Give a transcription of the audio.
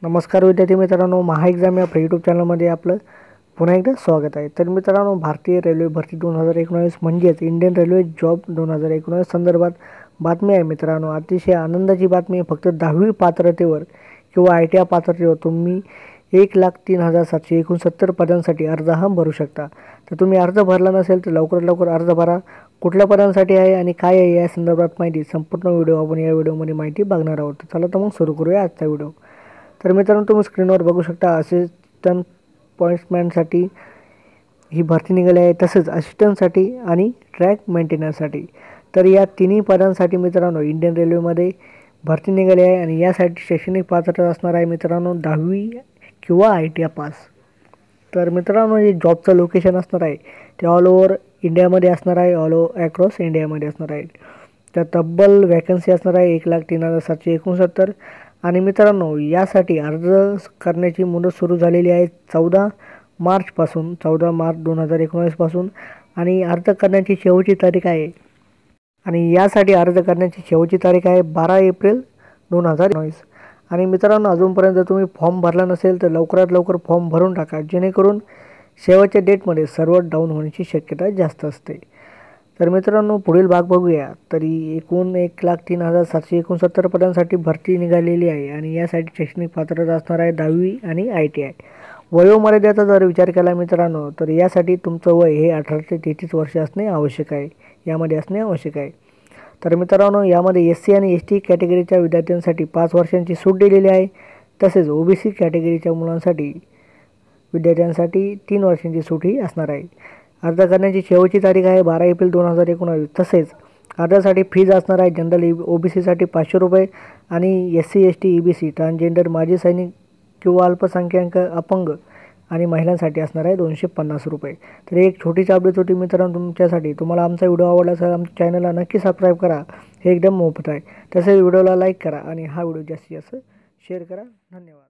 नमस्कार विद्यार्थी मित्रांनो, महा एक्झाम या यूट्यूब चॅनलमध्ये आपलं पुन्हा एकदा स्वागत आहे। तर मित्रांनो, भारतीय रेल्वे भरती 2019 म्हणजेच इंडियन रेल्वे जॉब 2019 संदर्भात बातमी आहे। मित्रांनो, अतिशय आनंदाची बातमी आहे। फक्त 10वी पात्रतेवर किंवा ITI पात्रतेवर तुम्ही 1,03,769 पदांसाठी अर्ज भरू शकता। तर तुम्ही अर्ज भरला नसेल तर लवकरात लवकर अर्ज भरा। कुठल्या पदांसाठी आहे आणि काय आहे या संदर्भात माहिती संपूर्ण व्हिडिओ आपण या व्हिडिओमध्ये माहिती बघणार आहोत। चला तर मग सुरू करूया आजचा व्हिडिओ। तर मित्रांनो, तुम्ही स्क्रीनवर बघू शकता असिस्टंट पॉइंट्समॅनसाठी ही भरती निघाली आहे, तसेच असिस्टंटसाठी आणि ट्रॅक मेंटेनन्ससाठी। तर या तिन्ही पदांसाठी मित्रांनो इंडियन रेल्वेमध्ये भरती निघाली आहे आणि यासाठी शैक्षणिक पात्रता असणार आहे मित्रांनो 10वी किंवा ITI पास। तर मित्रांनो, हे जॉबचं लोकेशन असणार आहे ते ऑल ओव्हर इंडियामध्ये असणार आहे, ऑल अक्रॉस इंडियामध्ये असणार आहे। तर तब्बल वॅकन्सी असणार आहे 1,03,769। आणि मित्रांनो, यासाठी अर्ज करण्याची मुदत सुरू झालेली आहे 14 मार्चपासून, 14 मार्च 2019 पासून। आणि अर्ज करण्याची शेवटची तारीख आहे यासाठी अर्ज करण्याची शेवटची तारीख आहे 12 एप्रिल 2019। आणि मित्रांनो, अजूनपर्यंत तुम्ही फॉर्म भरला नसेल तर लवकरात लवकर फॉर्म भरून टाका, जेणेकरून शेवटच्या डेटमध्ये सर्व्हर डाऊन होण्याची शक्यता जास्त असते। तर मित्रांनो, पुढील भाग बघूया। तरी एकूण 1,03,769 पदांसाठी भरती निघालेली आहे आणि यासाठी शैक्षणिक पात्रता असणार आहे 10वी आणि ITI। वयोमर्यादेचा जर विचार केला मित्रांनो, तर यासाठी तुमचं वय हे 18 ते 33 वर्ष असणे आवश्यक आहे, यामध्ये असणे आवश्यक आहे। तर मित्रांनो, यामध्ये SC आणि ST कॅटेगरीच्या विद्यार्थ्यांसाठी 5 वर्षांची सूट दिलेली आहे, तसेच OBC कॅटेगरीच्या मुलांसाठी विद्यार्थ्यांसाठी 3 वर्षांची सूट ही असणार आहे। अर्ज करण्याची शेवटची तारीख आहे 12 एप्रिल 2019। तसेच अर्जासाठी फीज असणार आहे जनरल OBCसाठी 500 रुपये आणि SC ST EBC ट्रान्सजेंडर माजी सैनिक किंवा अल्पसंख्याक अपंग आणि महिलांसाठी असणार आहे 250 रुपये। तर एक छोटीशी अपडेट होती मित्रांनो तुमच्यासाठी। तुम्हाला आमचा व्हिडिओ आवडला असेल आमच्या चॅनलला नक्की सबस्क्राईब करा, हे एकदम मोफत आहे। तसेच व्हिडिओला लाईक करा आणि हा व्हिडिओ जास्तीत जास्त शेअर करा। धन्यवाद।